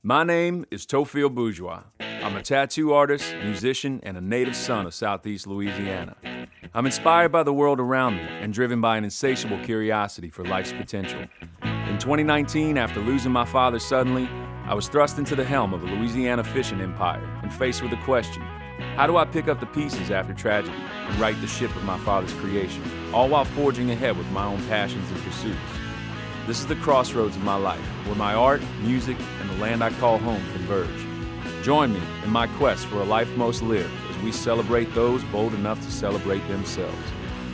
My name is Theophile Bourgeois. I'm a tattoo artist, musician, and a native son of Southeast Louisiana. I'm inspired by the world around me and driven by an insatiable curiosity for life's potential. In 2019, after losing my father suddenly, I was thrust into the helm of a Louisiana fishing empire and faced with a question: how do I pick up the pieces after tragedy and right the ship of my father's creation, all while forging ahead with my own passions and pursuits? This is the crossroads of my life, where my art, music, and the land I call home converge. Join me in my quest for a life most lived as we celebrate those bold enough to celebrate themselves.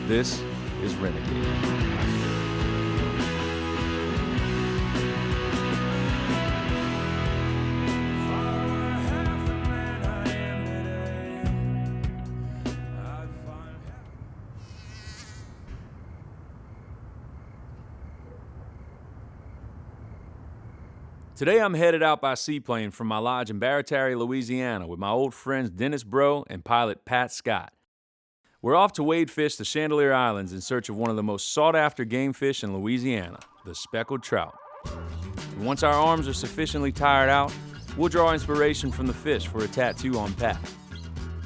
This is Renegade. Today I'm headed out by seaplane from my lodge in Bayou, Louisiana with my old friends Dennis Bro and pilot Pat Scott. We're off to wade fish the Chandelier Islands in search of one of the most sought-after game fish in Louisiana, the speckled trout. And once our arms are sufficiently tired out, we'll draw inspiration from the fish for a tattoo on Pat.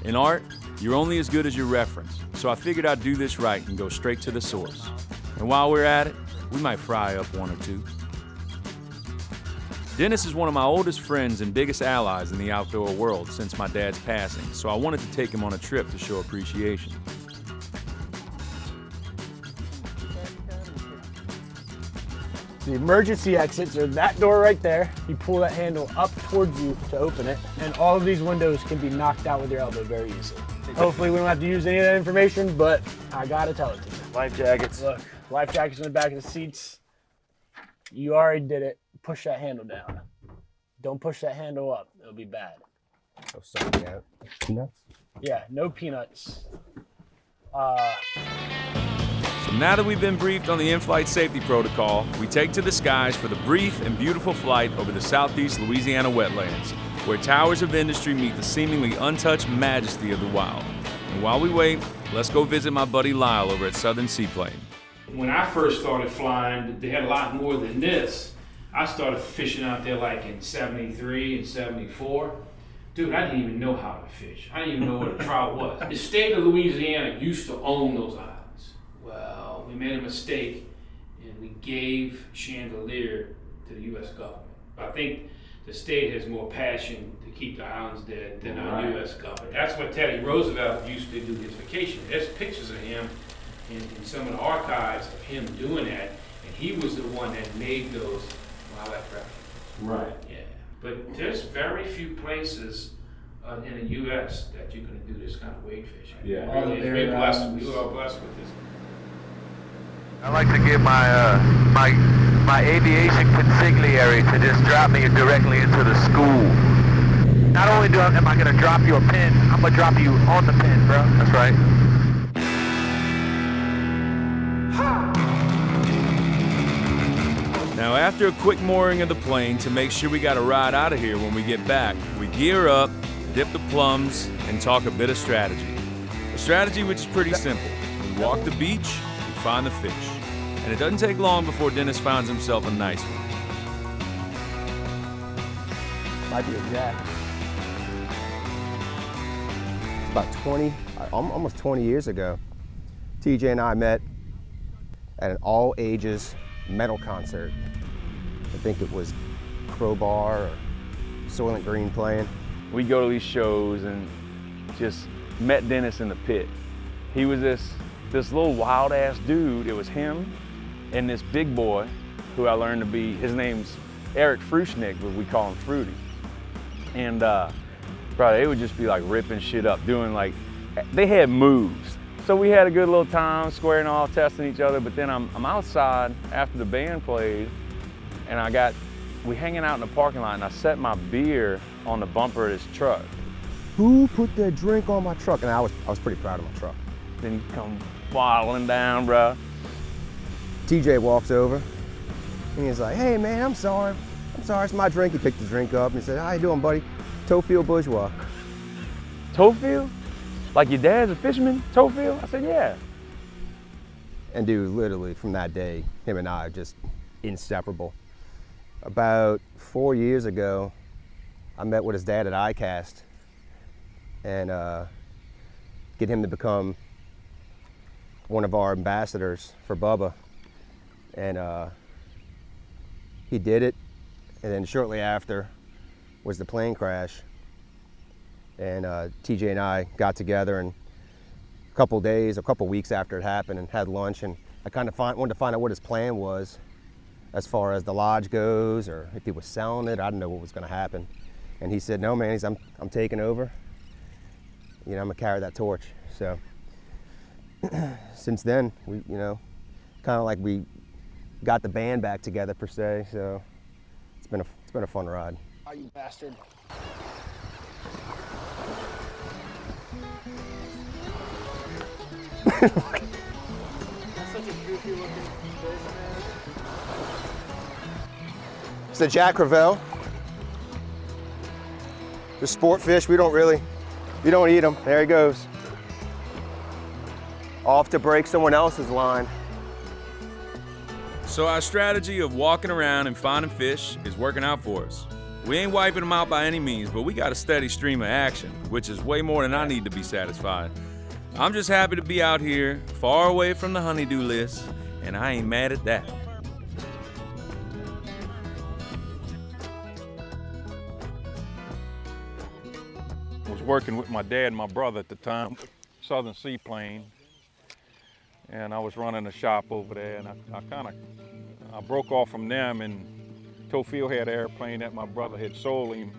In art, you're only as good as your reference, so I figured I'd do this right and go straight to the source. And while we're at it, we might fry up one or two. Dennis is one of my oldest friends and biggest allies in the outdoor world since my dad's passing, so I wanted to take him on a trip to show appreciation. The emergency exits are that door right there. You pull that handle up towards you to open it, and all of these windows can be knocked out with your elbow very easily. Hopefully we don't have to use any of that information, but I gotta tell it to you. Life jackets. Look, life jackets in the back of the seats. You already did it. Push that handle down. Don't push that handle up. It'll be bad. Oh, sorry, yeah. Peanuts? Yeah, no peanuts. So now that we've been briefed on the in-flight safety protocol, we take to the skies for the brief and beautiful flight over the Southeast Louisiana wetlands, where towers of industry meet the seemingly untouched majesty of the wild. And while we wait, let's go visit my buddy Lyle over at Southern Seaplane. When I first started flying, they had a lot more than this. I started fishing out there like in 73 and 74. Dude, I didn't even know how to fish. I didn't even know what a trout was. The state of Louisiana used to own those islands. Well, we made a mistake and we gave Chandelier to the U.S. government. I think the state has more passion to keep the islands dead than our U.S. government. That's what Teddy Roosevelt used to do his vacation. There's pictures of him in some of the archives of him doing that, and he was the one that made those wildlife refuges. Right. Yeah. But there's very few places in the U.S. that you're going to do this kind of wade fishing. Yeah. We're blessed. We are blessed with this. I'd like to give my aviation consigliere to just drop me directly into the school. Not only am I going to drop you a pin, I'm going to drop you on the pin, bro. That's right. Now, after a quick mooring of the plane to make sure we got a ride out of here when we get back, we gear up, dip the plums, and talk a bit of strategy. A strategy which is pretty simple. We walk the beach, we find the fish. And it doesn't take long before Dennis finds himself a nice one. Might be a jack. About almost 20 years ago, TJ and I met at an all ages metal concert. I think it was Crowbar or Soylent Green playing. We'd go to these shows and just met Dennis in the pit. He was this little wild ass dude. It was him and this big boy who I learned to be, his name's Eric Fruchnick, but we call him Fruity. And bro, they would just be like ripping shit up, doing like, they had moves. So we had a good little time squaring off, testing each other, but then I'm outside after the band played, and we hanging out in the parking lot, and I set my beer on the bumper of this truck. Who put that drink on my truck? And I was pretty proud of my truck. Then he come waddling down, bro. TJ walks over, and he's like, hey man, I'm sorry, it's my drink. He picked the drink up, and he said, how you doing, buddy? Theophile Bourgeois. Theophile? Like your dad's a fisherman, Theophile? I said, yeah. And dude, literally from that day, him and I are just inseparable. About 4 years ago, I met with his dad at ICAST and get him to become one of our ambassadors for Bubba. And he did it. And then shortly after was the plane crash. And TJ and I got together, and a couple weeks after it happened, and had lunch, and I kind of wanted to find out what his plan was as far as the lodge goes, or if he was selling it. I didn't know what was going to happen. And he said, no, man, I'm taking over. You know, I'm gonna carry that torch. So since then, we, you know, kind of like we got the band back together per se. So it's been a fun ride. Oh, you bastard. That's such a goofy looking fish, man. It's the Jack Crevalle. The sport fish, we don't eat them. There he goes. Off to break someone else's line. So our strategy of walking around and finding fish is working out for us. We ain't wiping them out by any means, but we got a steady stream of action, which is way more than I need to be satisfied. I'm just happy to be out here, far away from the honeydew list, and I ain't mad at that. I was working with my dad and my brother at the time, Southern Seaplane, and I was running a shop over there, and I broke off from them, and Theophile had an airplane that my brother had sold him.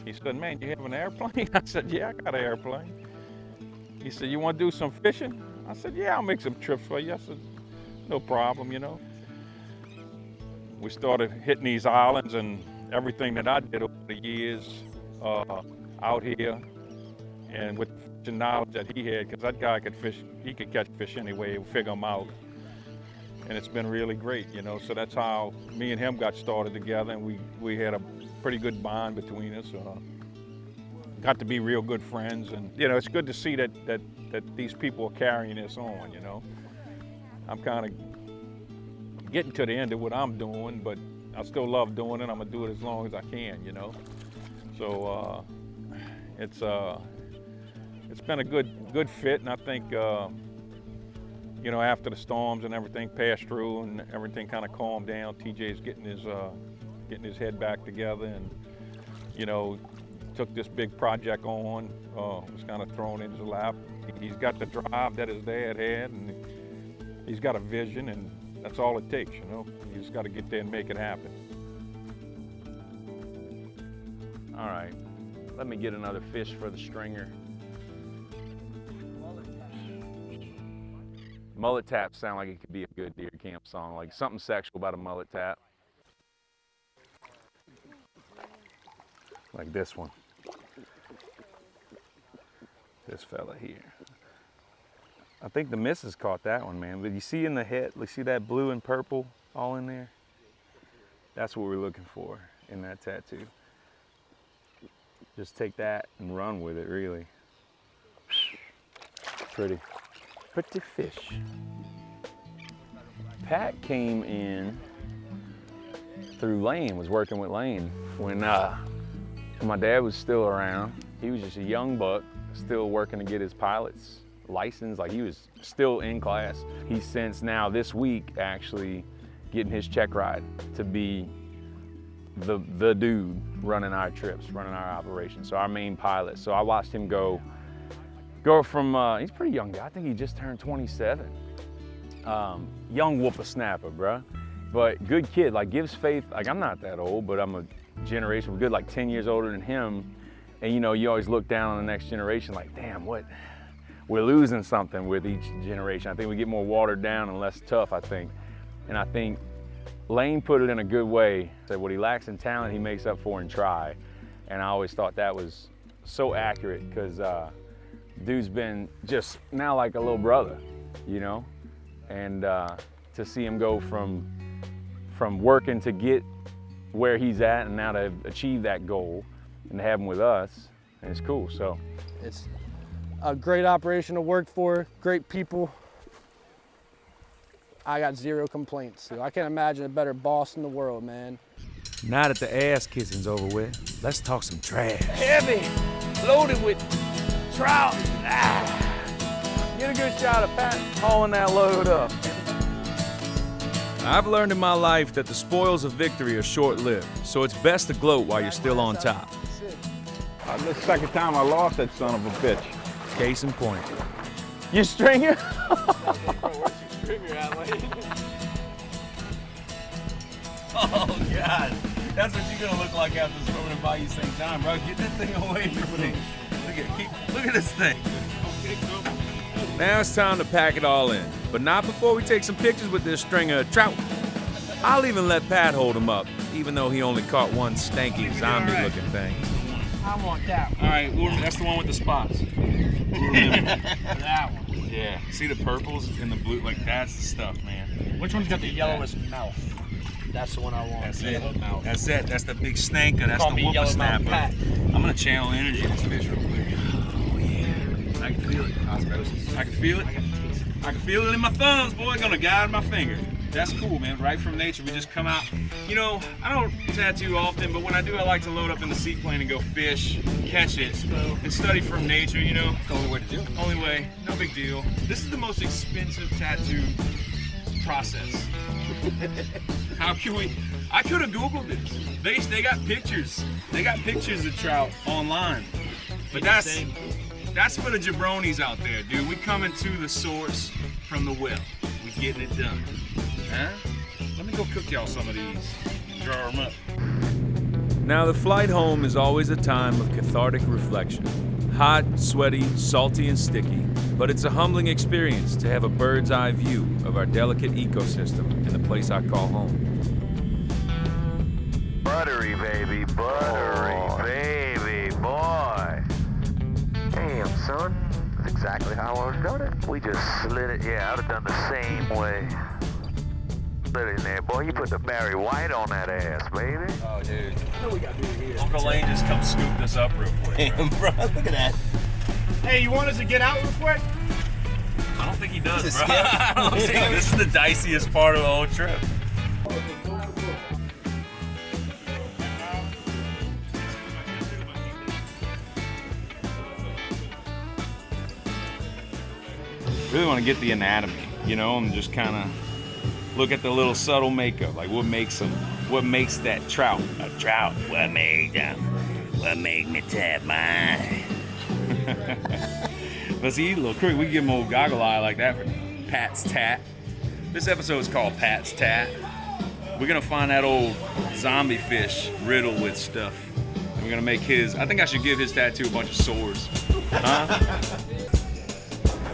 He said, man, you have an airplane? I said, yeah, I got an airplane. He said, you want to do some fishing? I said, yeah, I'll make some trips for you. I said, no problem, you know. We started hitting these islands, and everything that I did over the years out here, and with the knowledge that he had, because that guy could fish, he could catch fish anyway, figure them out. And it's been really great, you know. So that's how me and him got started together, and we had a pretty good bond between us. Got to be real good friends, and you know, it's good to see that these people are carrying this on, you know. I'm kind of getting to the end of what I'm doing, but I still love doing it. I'm gonna do it as long as I can, you know. So it's been a good fit, and I think you know, after the storms and everything passed through and everything kind of calmed down, TJ's getting his head back together, and you know, took this big project on, was kind of thrown in his lap. He's got the drive that his dad had, and he's got a vision, and that's all it takes, you know. You just got to get there and make it happen. All right, let me get another fish for the stringer. Mullet taps sound like it could be a good deer camp song, like something sexual about a mullet tap. Like this one. This fella here. I think the missus caught that one, man. But you see in the head, you see that blue and purple all in there? That's what we're looking for in that tattoo. Just take that and run with it, really. Pretty fish. Pat came in through Lane, was working with Lane when my dad was still around. He was just a young buck, still working to get his pilot's license. Like, he was still in class. He's since now this week actually getting his check ride to be the dude running our trips, running our operations. So our main pilot. So I watched him go from, he's a pretty young guy. I think he just turned 27. Young whippersnapper, bruh. But good kid, like gives faith. Like, I'm not that old, but I'm a generation, we're good, like 10 years older than him. And you know, you always look down on the next generation like, damn, we're losing something with each generation. I think we get more watered down and less tough, I think. And I think Lane put it in a good way. Said what he lacks in talent, he makes up for in try. And I always thought that was so accurate, because dude's been just now like a little brother, you know? And to see him go from working to get where he's at and now to achieve that goal and to have him with us, and it's cool. So it's a great operation to work for, great people. I got zero complaints. I can't imagine a better boss in the world, man. Now that the ass kissing's over with, let's talk some trash. Heavy, loaded with trout. Get a good shot of Pat hauling that load up. I've learned in my life that the spoils of victory are short-lived, so it's best to gloat while you're still on top. The second time I lost that son of a bitch. Case in point. You stringer? Oh, God. That's what you're gonna look like after swimming in Bayou St. John, bro. Get that thing away from me. Look at this thing. Now it's time to pack it all in, but not before we take some pictures with this stringer of trout. I'll even let Pat hold him up, even though he only caught one stanky zombie-looking thing. I want that one. All right, that's the one with the spots. That one. Yeah. See the purples and the blue? Like, that's the stuff, man. Which one's got the yellowest mouth? That's the one I want. That's it. That's it. That's the big stanker. That's Call the me whooper Yellow Mouth snapper. Pat. I'm gonna channel energy in this fish real quick. Oh yeah. I can feel it. Osmosis. I can feel it. I can feel it in my thumbs, boy. Gonna guide my finger. That's cool, man. Right from nature, we just come out. You know, I don't tattoo often, but when I do, I like to load up in the Seaplane and go fish, catch it, and study from nature, you know? It's the only way to do it. Only way, no big deal. This is the most expensive tattoo process. How can we? I could have Googled it. They got pictures. They got pictures of trout online. But that's for the jabronis out there, dude. We coming to the source from the well. We getting it done. Huh? Let me go cook y'all some of these. Draw them up. Now the flight home is always a time of cathartic reflection. Hot, sweaty, salty, and sticky, but it's a humbling experience to have a bird's eye view of our delicate ecosystem in the place I call home. Buttery, baby, buttery, baby, boy. Damn, son, that's exactly how I was doing it. We just slid it. Yeah, I'd have done the same way. Slid it in there, boy. You put the Barry White on that ass, baby. Oh, dude. What we got to do here? Uncle Lane just come scoop this up real quick. Damn, bro. Look at that. Hey, you want us to get out real quick? I don't think he does, Is bro. it skip? I don't think this is the diciest part of the whole trip. Really want to get the anatomy, you know, and just kind of look at the little subtle makeup, like what makes that trout a trout? What make me tap mine? Let's eat a little quick. We can give him a little goggle eye like that for Pat's Tat. This episode is called Pat's Tat. We're gonna find that old zombie fish riddled with stuff. And we're gonna make his. I think I should give his tattoo a bunch of sores. Huh?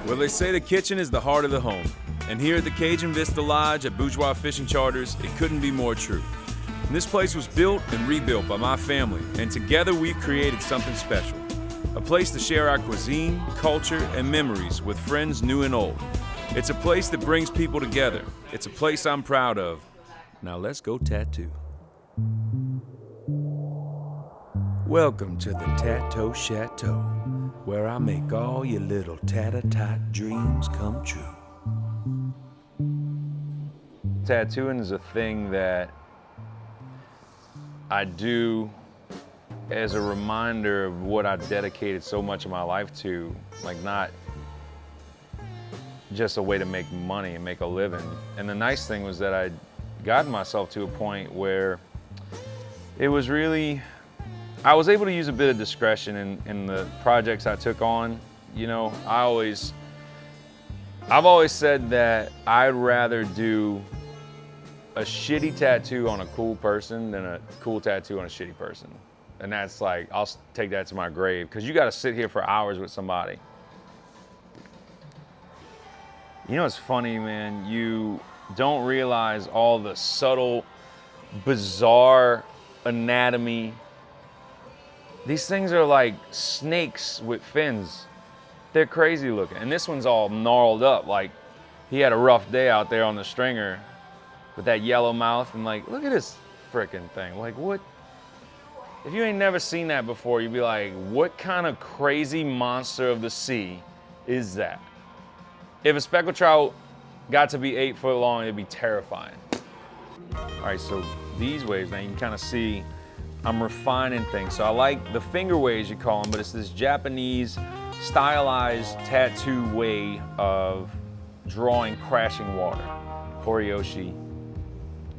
Well, they say the kitchen is the heart of the home. And here at the CAJUN VISTA Lodge at Bourgeois Fishing Charters, it couldn't be more true. And this place was built and rebuilt by my family, and together we've created something special. A place to share our cuisine, culture, and memories with friends new and old. It's a place that brings people together. It's a place I'm proud of. Now let's go tattoo. Welcome to the Tattoo Chateau, where I make all your little tat-a-tat dreams come true. Tattooing is a thing that I do as a reminder of what I've dedicated so much of my life to, like not just a way to make money and make a living. And the nice thing was that I'd gotten myself to a point where it was really, I was able to use a bit of discretion in the projects I took on. You know, I've always said that I'd rather do a shitty tattoo on a cool person than a cool tattoo on a shitty person. And that's like, I'll take that to my grave, because you got to sit here for hours with somebody. You know, it's funny, man, you don't realize all the subtle, bizarre anatomy. These things are like snakes with fins. They're crazy looking. And this one's all gnarled up, like he had a rough day out there on the stringer with that yellow mouth. And like, look at this freaking thing. Like, what? If you ain't never seen that before, you'd be like, what kind of crazy monster of the sea is that? If a speckled trout got to be 8 foot long, it'd be terrifying. All right, so these waves, now you can kind of see I'm refining things. So I like the finger waves, you call them, but it's this Japanese stylized tattoo way of drawing crashing water. Horiyoshi,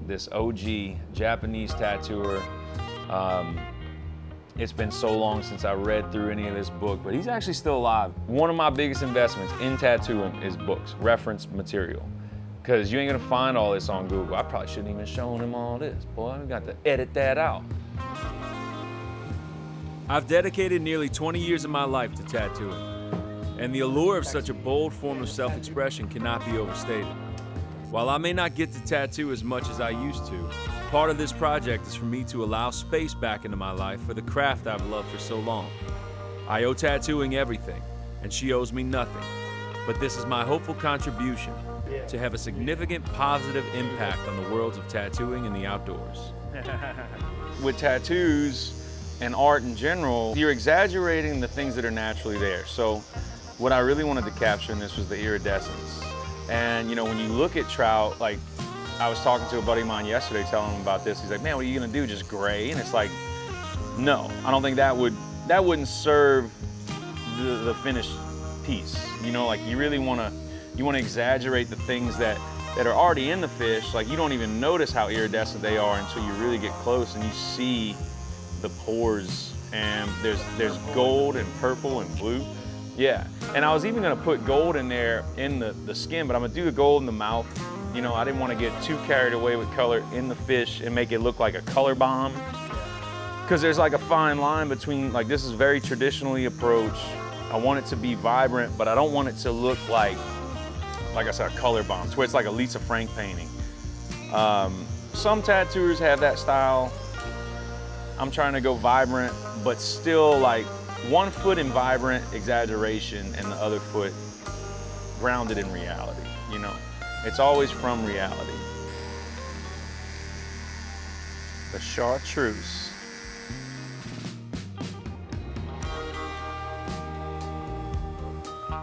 this OG Japanese tattooer. It's been so long since I read through any of this book, but he's actually still alive. One of my biggest investments in tattooing is books, reference material. Because you ain't gonna find all this on Google. I probably shouldn't even shown him all this. Boy, I got to edit that out. I've dedicated nearly 20 years of my life to tattooing, and the allure of such a bold form of self-expression cannot be overstated. While I may not get to tattoo as much as I used to, part of this project is for me to allow space back into my life for the craft I've loved for so long. I owe tattooing everything, and she owes me nothing. But this is my hopeful contribution to have a significant positive impact on the worlds of tattooing and the outdoors. With tattoos and art in general, you're exaggerating the things that are naturally there. So what I really wanted to capture in this was the iridescence. And you know, when you look at trout, like I was talking to a buddy of mine yesterday telling him about this. He's like, man, what are you gonna do, just gray? And it's like, no, I don't think that wouldn't serve the finished piece. You know, like you really wanna exaggerate the things that are already in the fish. Like you don't even notice how iridescent they are until you really get close and you see the pores, and there's gold and purple and blue. Yeah, and I was even gonna put gold in there in the skin, but I'm gonna do the gold in the mouth. You know, I didn't want to get too carried away with color in the fish and make it look like a color bomb. Because there's like a fine line between, like this is very traditionally approached. I want it to be vibrant, but I don't want it to look like I said, a color bomb, to where it's like a Lisa Frank painting. Some tattooers have that style. I'm trying to go vibrant, but still like 1 foot in vibrant exaggeration and the other foot grounded in reality, you know? It's always from reality. The chartreuse.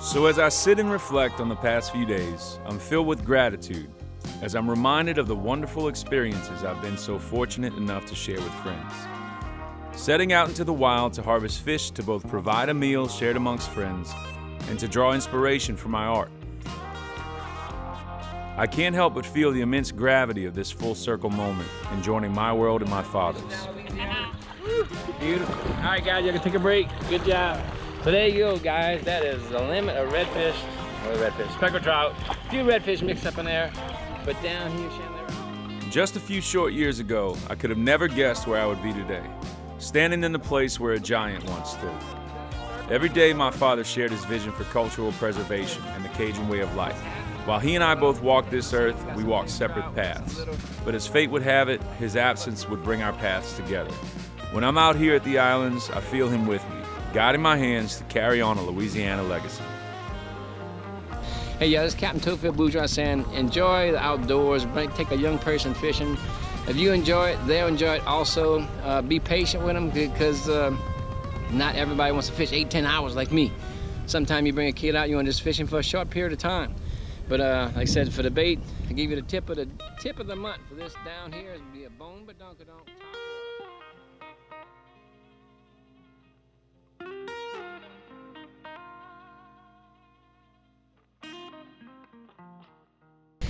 So as I sit and reflect on the past few days, I'm filled with gratitude as I'm reminded of the wonderful experiences I've been so fortunate enough to share with friends. Setting out into the wild to harvest fish to both provide a meal shared amongst friends and to draw inspiration for my art. I can't help but feel the immense gravity of this full circle moment in joining my world and my father's. Beautiful. All right, guys, you can take a break. Good job. So there you go, guys. That is the limit of redfish, speckled trout, a few redfish mixed up in there, but down here, Chandler. Just a few short years ago, I could have never guessed where I would be today, standing in the place where a giant once stood. Every day, my father shared his vision for cultural preservation and the CAJUN way of life. While he and I both walked this earth, we walked separate paths. But as fate would have it, his absence would bring our paths together. When I'm out here at the islands, I feel him with me, guiding my hands to carry on a Louisiana legacy. Hey, this is Captain Theophile Bourgeois saying, enjoy the outdoors, take a young person fishing. If you enjoy it, they'll enjoy it also. Be patient with them because not everybody wants to fish 8-10 hours like me. Sometimes you bring a kid out, you want just fishing for a short period of time. But like I said, for the bait, I give you the tip of the month for this down here. It'll be a bone badonkadonk.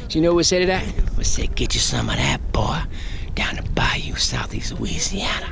So you know what we say to that? We say, get you some of that, boy, down the Bayou, Southeast Louisiana.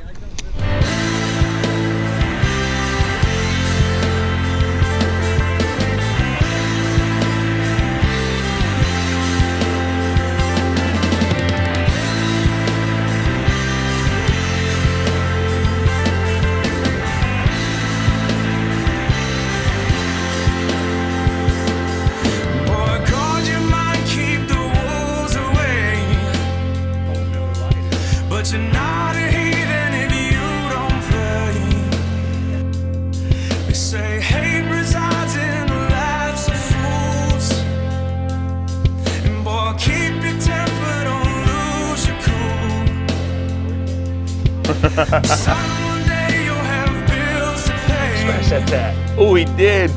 Scratch that tag. Oh, he did.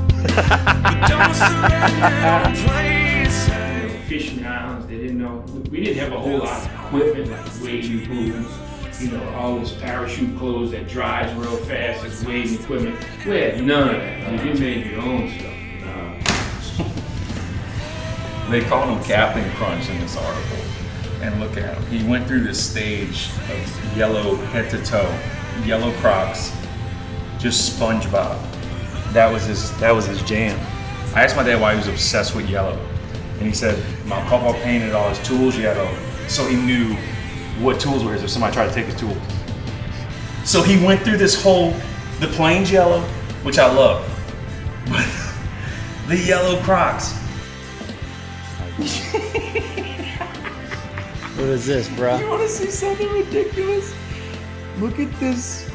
Fishing islands, they didn't know. We didn't have a whole lot equipment like wading pools, you know, all this parachute clothes that dries real fast, this wading equipment. We had none of that. You made your own stuff. They called him Captain Crunch in this article. And look at him. He went through this stage of yellow head to toe, yellow Crocs, just SpongeBob. That was his jam. I asked my dad why he was obsessed with yellow. And he said, my papa painted all his tools yellow, so he knew what tools were his if somebody tried to take his tools. So he went through this whole, the plains yellow, which I love, but the yellow Crocs. What is this, bro? You want to see something ridiculous? Look at this.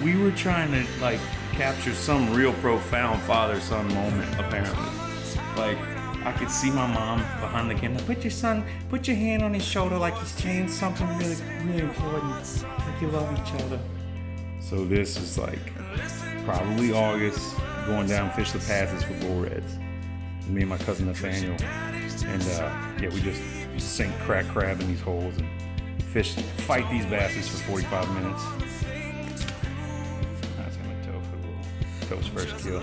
We were trying to like capture some real profound father-son moment, apparently. Like, I could see my mom behind the camera. Put your hand on his shoulder like he's saying something really, really important. Like you love each other. So this is like probably August, going down Fish the Passes for bull reds. Me and my cousin Nathaniel. And yeah, we just sink crack crab in these holes and fight these basses for 45 minutes. That's gonna tow for a little. Toast first kill.